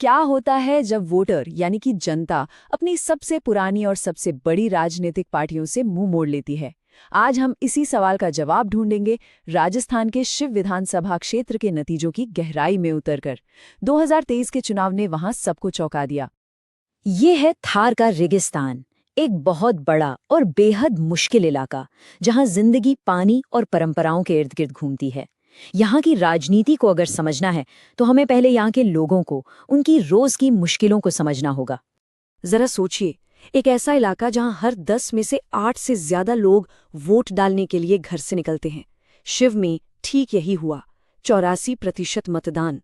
क्या होता है जब वोटर यानी कि जनता अपनी सबसे पुरानी और सबसे बड़ी राजनीतिक पार्टियों से मुंह मोड़ लेती है। आज हम इसी सवाल का जवाब ढूंढेंगे, राजस्थान के शिव विधानसभा क्षेत्र के नतीजों की गहराई में उतरकर। 2023 के चुनाव ने वहां सबको चौंका दिया। ये है थार का रेगिस्तान, एक बहुत बड़ा और बेहद मुश्किल इलाका जहां जिंदगी पानी और परंपराओं के इर्द गिर्द घूमती है। यहाँ की राजनीति को अगर समझना है तो हमें पहले यहाँ के लोगों को, उनकी रोज की मुश्किलों को समझना होगा। जरा सोचिए, एक ऐसा इलाका जहां हर 10 में से 8 से ज्यादा लोग वोट डालने के लिए घर से निकलते हैं। शिव में ठीक यही हुआ, 84% मतदान।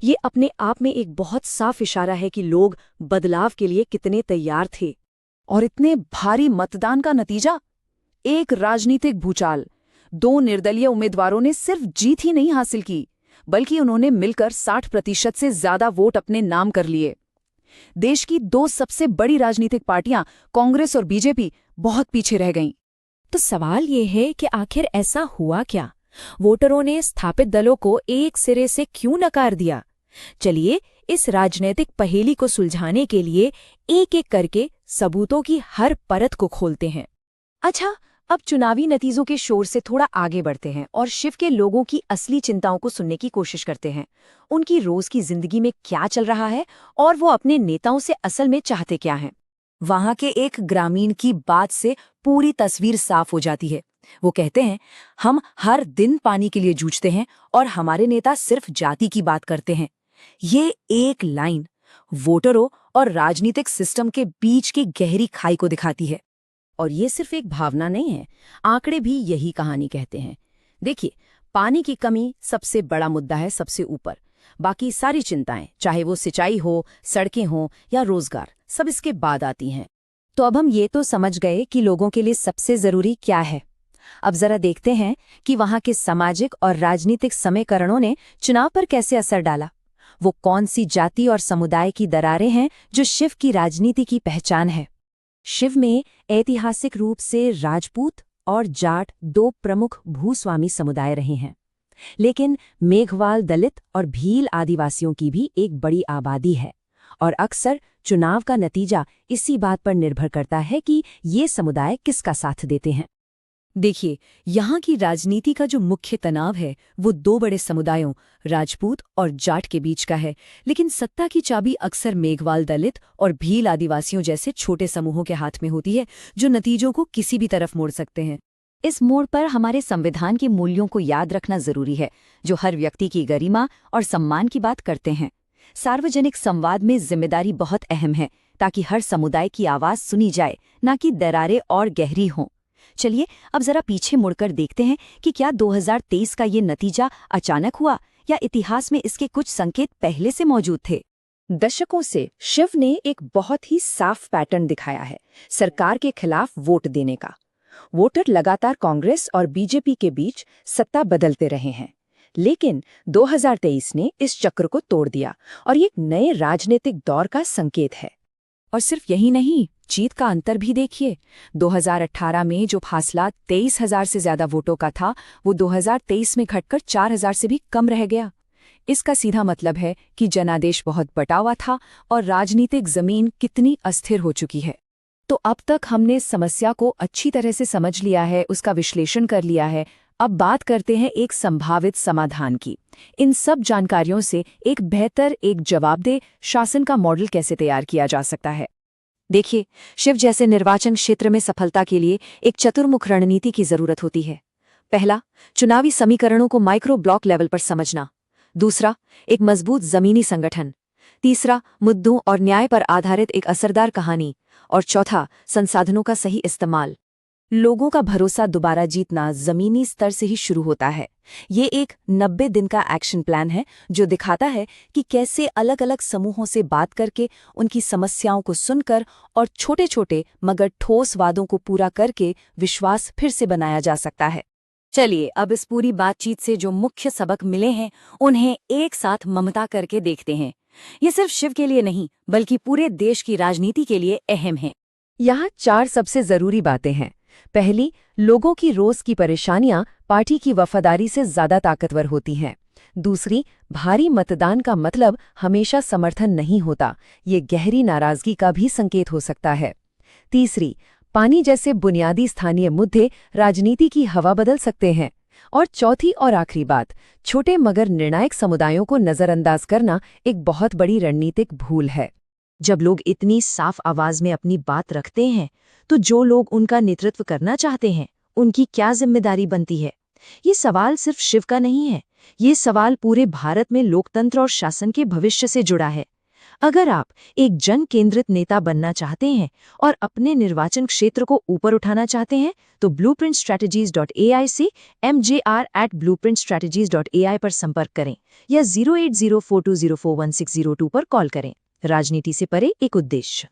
ये अपने आप में एक बहुत साफ इशारा है कि लोग बदलाव के लिए कितने तैयार थे। और इतने भारी मतदान का नतीजा, एक राजनीतिक भूचाल। 2 निर्दलीय उम्मीदवारों ने सिर्फ जीत ही नहीं हासिल की, बल्कि उन्होंने मिलकर 60% से ज्यादा वोट अपने नाम कर लिए। देश की 2 सबसे बड़ी राजनीतिक पार्टियां, कांग्रेस और बीजेपी, बहुत पीछे रह गईं। तो सवाल ये है कि आखिर ऐसा हुआ क्या? वोटरों ने स्थापित दलों को एक सिरे से क्यों नकार दिया? चलिए इस राजनीतिक पहेली को सुलझाने के लिए एक एक करके सबूतों की हर परत को खोलते हैं। अच्छा, अब चुनावी नतीजों के शोर से थोड़ा आगे बढ़ते हैं और शिव के लोगों की असली चिंताओं को सुनने की कोशिश करते हैं। उनकी रोज की जिंदगी में क्या चल रहा है और वो अपने नेताओं से असल में चाहते क्या हैं। वहां के एक ग्रामीण की बात से पूरी तस्वीर साफ हो जाती है। वो कहते हैं, हम हर दिन पानी के लिए जूझते हैं और हमारे नेता सिर्फ जाति की बात करते हैं। ये एक लाइन वोटरों और राजनीतिक सिस्टम के बीच की गहरी खाई को दिखाती है। और ये सिर्फ एक भावना नहीं है, आंकड़े भी यही कहानी कहते हैं। देखिए, पानी की कमी सबसे बड़ा मुद्दा है, सबसे ऊपर। बाकी सारी चिंताएं, चाहे वो सिंचाई हो, सड़कें हों या रोजगार, सब इसके बाद आती हैं। तो अब हम ये तो समझ गए कि लोगों के लिए सबसे जरूरी क्या है। अब जरा देखते हैं कि वहां के सामाजिक और राजनीतिक समीकरणों ने चुनाव पर कैसे असर डाला। वो कौन सी जाति और समुदाय की दरारें हैं जो शिव की राजनीति की पहचान है। शिव में ऐतिहासिक रूप से राजपूत और जाट 2 प्रमुख भूस्वामी समुदाय रहे हैं, लेकिन मेघवाल दलित और भील आदिवासियों की भी एक बड़ी आबादी है। और अक्सर चुनाव का नतीजा इसी बात पर निर्भर करता है कि ये समुदाय किसका साथ देते हैं। देखिए, यहाँ की राजनीति का जो मुख्य तनाव है वो 2 बड़े समुदायों राजपूत और जाट के बीच का है, लेकिन सत्ता की चाबी अक्सर मेघवाल दलित और भील आदिवासियों जैसे छोटे समूहों के हाथ में होती है, जो नतीजों को किसी भी तरफ मोड़ सकते हैं। इस मोड़ पर हमारे संविधान के मूल्यों को याद रखना जरूरी है, जो हर व्यक्ति की गरिमा और सम्मान की बात करते हैं। सार्वजनिक संवाद में जिम्मेदारी बहुत अहम है, ताकि हर समुदाय की आवाज सुनी जाए, न कि दरारें और गहरी हों। चलिए अब जरा पीछे मुड़कर देखते हैं कि क्या 2023 का ये नतीजा अचानक हुआ या इतिहास में इसके कुछ संकेत पहले से मौजूद थे। दशकों से शिव ने एक बहुत ही साफ पैटर्न दिखाया है, सरकार के खिलाफ वोट देने का। वोटर लगातार कांग्रेस और बीजेपी के बीच सत्ता बदलते रहे हैं, लेकिन 2023 ने इस चक्र को तोड़ दिया और ये एक नए राजनीतिक दौर का संकेत है। और सिर्फ यही नहीं, जीत का अंतर भी देखिए। 2018 में जो फासला 23,000 से ज्यादा वोटों का था, वो 2023 में घटकर 4,000 से भी कम रह गया। इसका सीधा मतलब है कि जनादेश बहुत बटा हुआ था और राजनीतिक जमीन कितनी अस्थिर हो चुकी है। तो अब तक हमने समस्या को अच्छी तरह से समझ लिया है, उसका विश्लेषण कर लिया है। अब बात करते हैं एक संभावित समाधान की। इन सब जानकारियों से एक बेहतर, एक जवाबदेह शासन का मॉडल कैसे तैयार किया जा सकता है। देखिए, शिव जैसे निर्वाचन क्षेत्र में सफलता के लिए एक चतुर्मुख रणनीति की जरूरत होती है। पहला, चुनावी समीकरणों को माइक्रो ब्लॉक लेवल पर समझना। दूसरा, एक मजबूत जमीनी संगठन। तीसरा, मुद्दों और न्याय पर आधारित एक असरदार कहानी। और चौथा, संसाधनों का सही इस्तेमाल। लोगों का भरोसा दोबारा जीतना जमीनी स्तर से ही शुरू होता है। ये एक 90 दिन का एक्शन प्लान है, जो दिखाता है कि कैसे अलग अलग समूहों से बात करके, उनकी समस्याओं को सुनकर और छोटे छोटे मगर ठोस वादों को पूरा करके विश्वास फिर से बनाया जा सकता है। चलिए अब इस पूरी बातचीत से जो मुख्य सबक मिले हैं, उन्हें एक साथ ममता करके देखते हैं। ये सिर्फ शिव के लिए नहीं, बल्कि पूरे देश की राजनीति के लिए अहम है। यहाँ 4 सबसे जरूरी बातें हैं। पहली, लोगों की रोज की परेशानियां पार्टी की वफादारी से ज्यादा ताकतवर होती हैं। दूसरी, भारी मतदान का मतलब हमेशा समर्थन नहीं होता, ये गहरी नाराजगी का भी संकेत हो सकता है। तीसरी, पानी जैसे बुनियादी स्थानीय मुद्दे राजनीति की हवा बदल सकते हैं। और चौथी और आखिरी बात, छोटे मगर निर्णायक समुदायों को नजरअंदाज करना एक बहुत बड़ी रणनीतिक भूल है। जब लोग इतनी साफ आवाज में अपनी बात रखते हैं, तो जो लोग उनका नेतृत्व करना चाहते हैं, उनकी क्या जिम्मेदारी बनती है? ये सवाल सिर्फ शिव का नहीं है, ये सवाल पूरे भारत में लोकतंत्र और शासन के भविष्य से जुड़ा है। अगर आप एक जन केंद्रित नेता बनना चाहते हैं और अपने निर्वाचन क्षेत्र को ऊपर उठाना चाहते हैं, तो blueprintstrategies.ai से mjr@blueprintstrategies.ai पर संपर्क करें या 08042041602 पर कॉल करें। राजनीति से परे एक उद्देश्य।